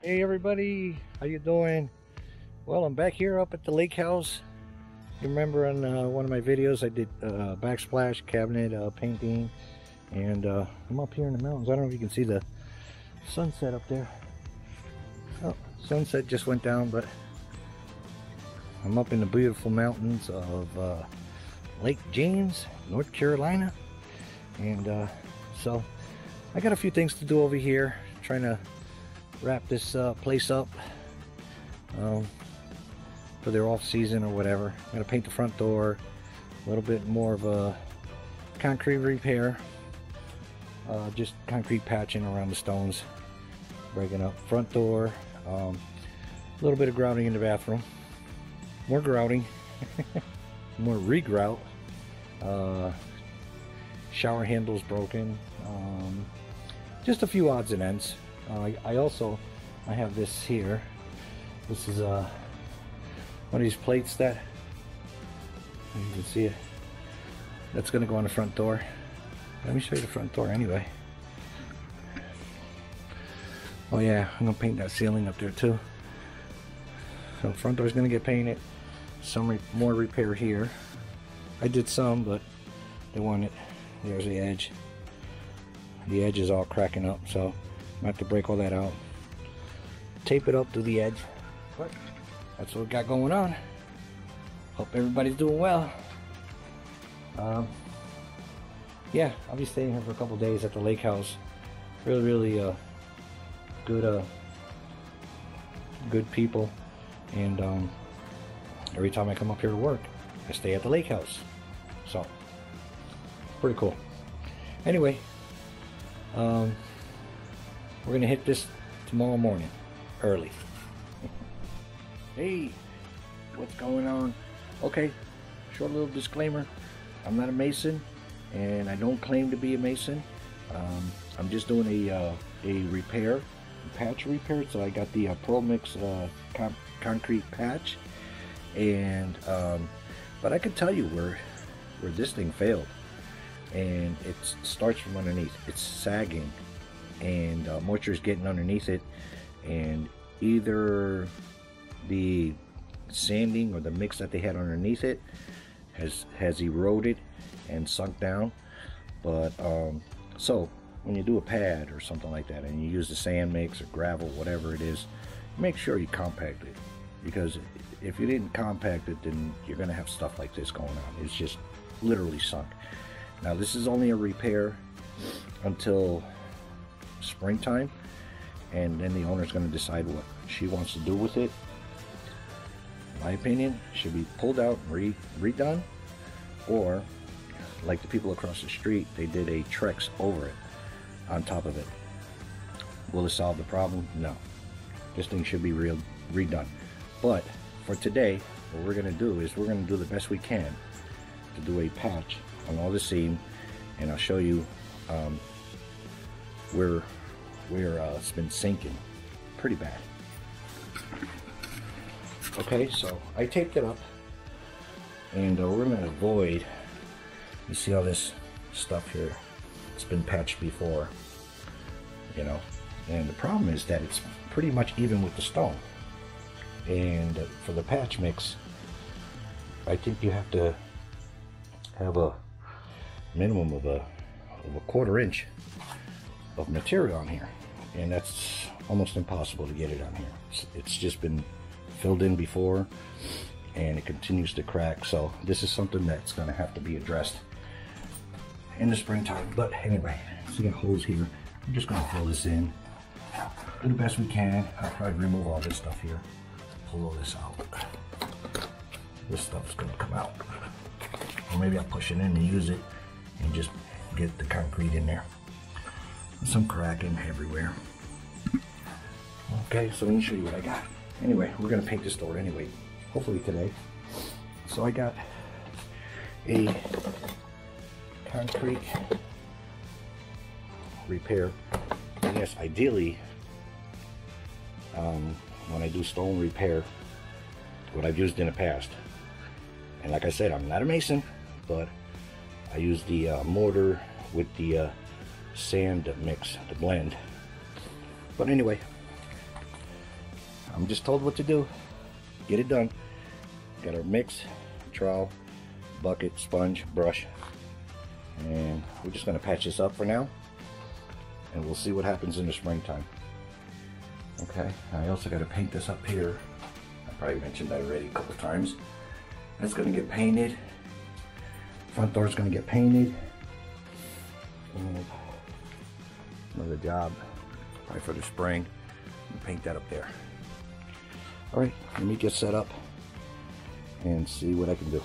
Hey everybody, how you doing? Well, I'm back here up at the lake house. You remember on one of my videos I did backsplash cabinet painting, and I'm up here in the mountains. I don't know if you can see the sunset up there. Oh, sunset just went down, but I'm up in the beautiful mountains of Lake James, North Carolina, and so I got a few things to do over here, trying to wrap this place up for their off season or whatever. I'm gonna paint the front door, a little bit more of a concrete repair, just concrete patching around the stones, breaking up front door, a little bit of grouting in the bathroom, more grouting, more re-grout, shower handles broken, just a few odds and ends. I have this here. This is one of these plates that you can see it. That's gonna go on the front door. Let me show you the front door anyway. Oh yeah, I'm gonna paint that ceiling up there too. So front door is gonna get painted. Some more repair here. I did some, but they want it. There's the edge. The edge is all cracking up, so I have to break all that out, tape it up to the edge. But that's what we got going on. Hope everybody's doing well. Yeah, I'll be staying here for a couple days at the lake house. Really good good people, and every time I come up here to work, I stay at the lake house. So pretty cool. Anyway, we're gonna hit this tomorrow morning, early. Hey, what's going on? Okay, short little disclaimer. I'm not a mason, and I don't claim to be a mason. I'm just doing a repair, patch repair. So I got the Pro Mix concrete patch, and but I can tell you where this thing failed, and it starts from underneath. It's sagging, and moisture is getting underneath it, and either the sanding or the mix that they had underneath it has eroded and sunk down. But so when you do a pad or something like that and you use the sand mix or gravel, whatever it is, make sure you compact it, because if you didn't compact it, then you're gonna have stuff like this going on. It's just literally sunk. Now this is only a repair until springtime, and then the owner's going to decide what she wants to do with it. In my opinion, it should be pulled out and redone, or like the people across the street, they did a Trex over it, on top of it. Will it solve the problem? No. This thing should be redone. But for today, what we're going to do is we're going to do the best we can to do a patch on all the seam, and I'll show you where it's been sinking pretty bad. Okay, so I taped it up, and we're going to avoid, you see all this stuff here, it's been patched before, you know, and the problem is that it's pretty much even with the stone. And for the patch mix, I think you have to have a minimum of a quarter inch of material on here, and that's almost impossible to get it on here. It's just been filled in before, and it continues to crack. So this is something that's going to have to be addressed in the springtime. But anyway, so you got holes here. I'm just going to fill this in, do the best we can. I'll probably remove all this stuff here, pull all this out. This stuff's going to come out, or maybe I'll push it in and use it and just get the concrete in there. Some cracking everywhere. Okay, so let me show you what I got. Anyway, we're gonna paint this door anyway, hopefully today. So I got a concrete repair. And yes, ideally, when I do stone repair, what I've used in the past, and like I said, I'm not a mason, but I use the mortar with the sand mix, the blend. But anyway, I'm just told what to do. Get it done. Got our mix, trowel, bucket, sponge, brush, and we're just going to patch this up for now, and we'll see what happens in the springtime. Okay, I also got to paint this up here. I probably mentioned that already a couple times. That's going to get painted. Front door is going to get painted. And another job, probably for the spring. Paint that up there. All right, let me get set up and see what I can do.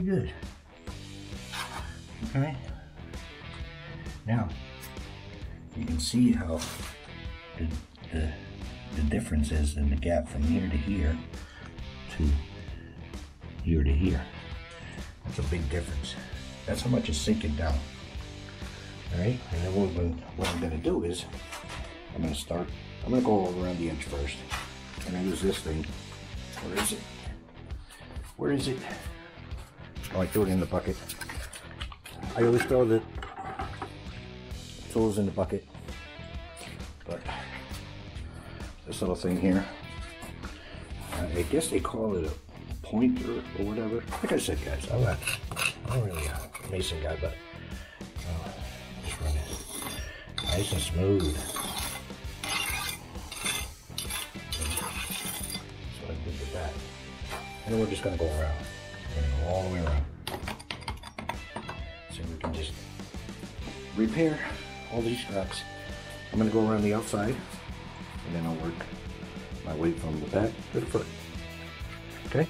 good. Okay. Now, you can see how the difference is in the gap from here to here to here to here. That's a big difference. That's how much it's sinking down. All right, and then what I'm gonna do is, I'm gonna go around the edge first. I'm gonna use this thing. Where is it? Where is it? Oh, I threw it in the bucket. I always throw the tools in the bucket. But this little thing here, I guess they call it a pointer or whatever. Like I said, guys, I'm not really a mason guy, but just run it nice and smooth. So I did that. And then we're just gonna go around. We're gonna go all the way around. So we can just repair all these straps. I'm gonna go around the outside, and then I'll work my way from the back to the foot. Okay?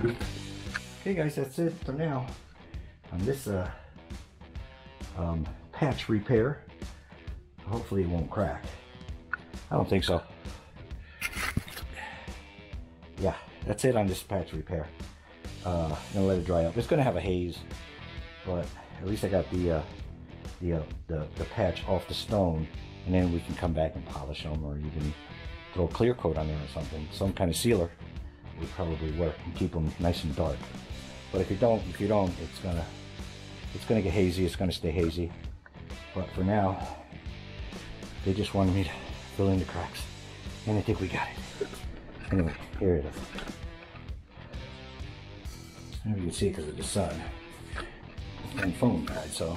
Okay guys, that's it for now on this patch repair. Hopefully it won't crack. I don't think so. Yeah, that's it on this patch repair. I'm gonna let it dry up. It's gonna have a haze, but at least I got the patch off the stone, and then we can come back and polish them, or even throw a clear coat on there or something. Some kind of sealer would probably work and keep them nice and dark. But if you don't, it's gonna get hazy. It's gonna stay hazy. But for now, they just wanted me to fill in the cracks, and I think we got it. Anyway, here it is. Maybe you can see it because of the sun. And phone died, so.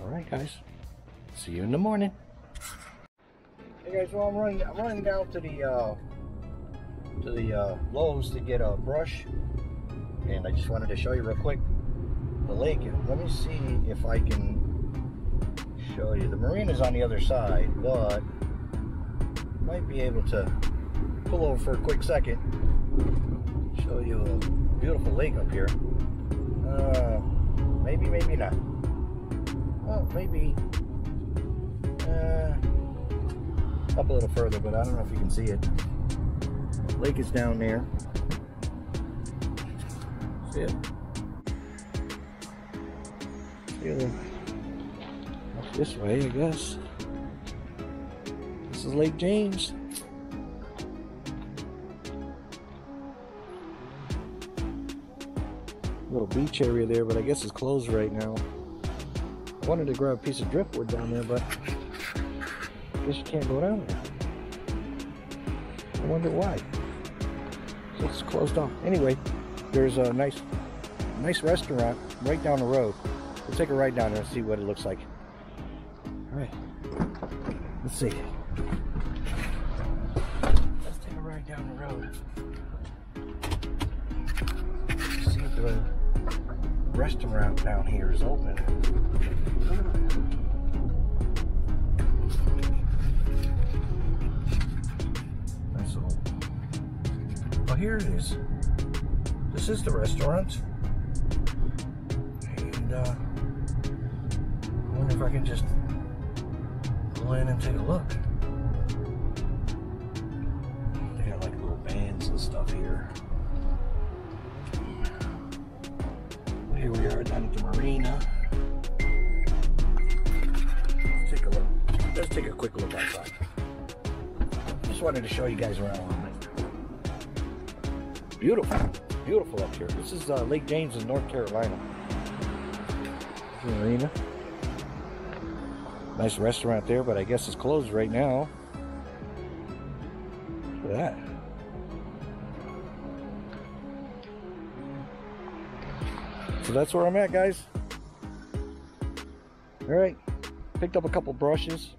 All right, guys. See you in the morning. Hey guys, well I'm running down to the Lowe's to get a brush, and I just wanted to show you real quick the lake. Let me see if I can show you. The marina's on the other side, but might be able to pull over for a quick second, show you a beautiful lake up here. Maybe not. Well, maybe up a little further, but I don't know if you can see it. Lake is down there. See it? See it up this way, I guess. This is Lake James. Little beach area there, but I guess it's closed right now. I wanted to grab a piece of driftwood down there, but I guess you can't go down there. I wonder why. So it's closed off. Anyway, there's a nice restaurant right down the road. We'll take a ride down there and see what it looks like. All right, let's see. Let's take a ride down the road. See if the restaurant down here is open. Nice old. Oh, here it is. This is the restaurant. And I wonder if I can just go in and take a look. They got like little bands and stuff here. Here we are down at the marina. Let's take a look. Let's take a quick look outside. Just wanted to show you guys around a little bit. Beautiful, beautiful up here. This is Lake James in North Carolina. The marina. Nice restaurant there, but I guess it's closed right now. Look at that. So that's where I'm at, guys. All right, picked up a couple brushes.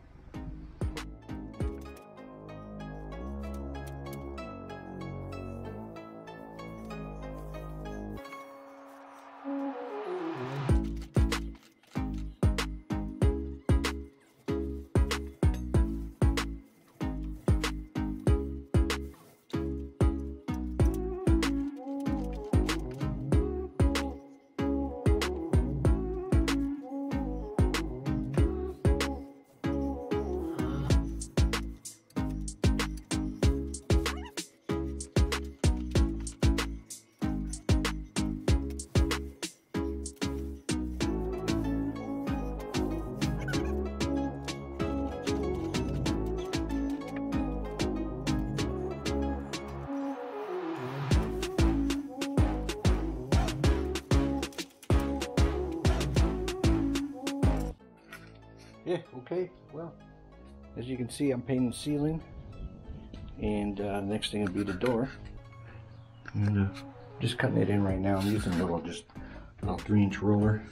Yeah, okay, well, as you can see, I'm painting the ceiling, and next thing will be the door. And just cutting it in right now. I'm using a little 3-inch roller,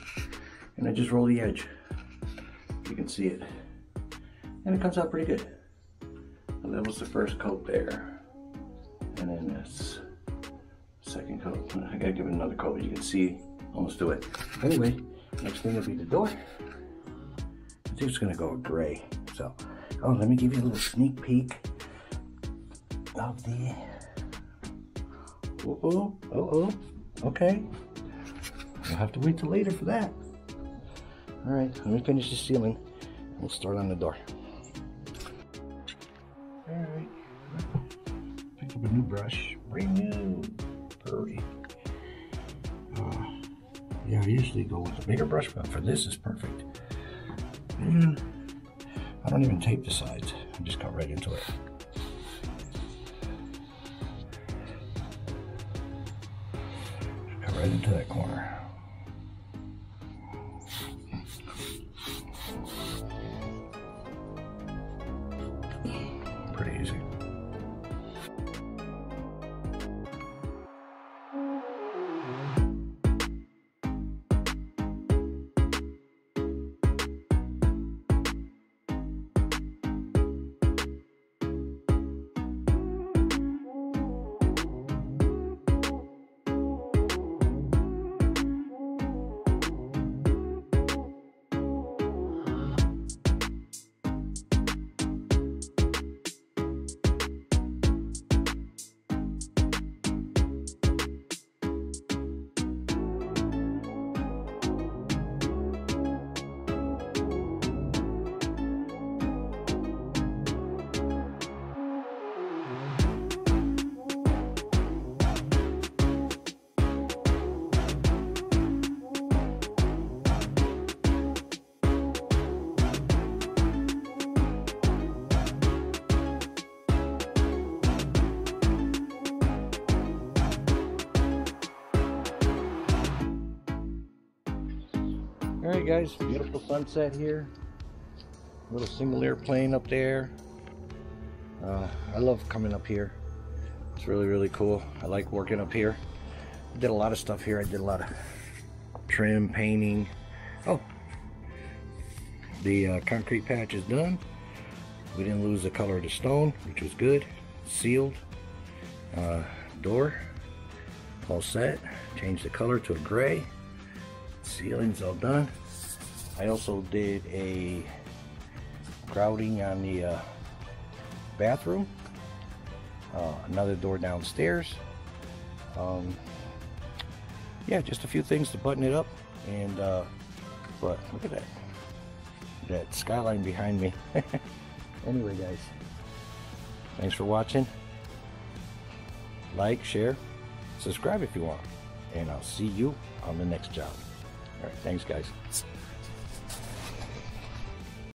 and I just roll the edge. You can see it, and it comes out pretty good. And that was the first coat there, and then this second coat. I gotta give it another coat, but you can see almost do it. Anyway, next thing will be the door. I think it's gonna go gray, so Oh, let me give you a little sneak peek of the, okay. You'll have to wait till later for that. All right, let me finish the ceiling. We'll start on the door. All right, pick up a new brush, brand new, perfect. Yeah, I usually go with a bigger brush, but for this is perfect. And I don't even tape the sides. I just cut right into it. Cut right into that corner. Pretty easy. Alright guys, beautiful sunset here. Little single airplane up there. I love coming up here. It's really, really cool. I like working up here. I did a lot of stuff here. I did a lot of trim, painting. Oh, the concrete patch is done. We didn't lose the color of the stone, which was good. Sealed. Door, all set. Changed the color to a gray. Ceiling's all done. I also did a grouting on the bathroom. Another door downstairs. Yeah, just a few things to button it up. And but look at that skyline behind me. Anyway guys, thanks for watching. Like, share, subscribe if you want, and I'll see you on the next job. All right, thanks guys.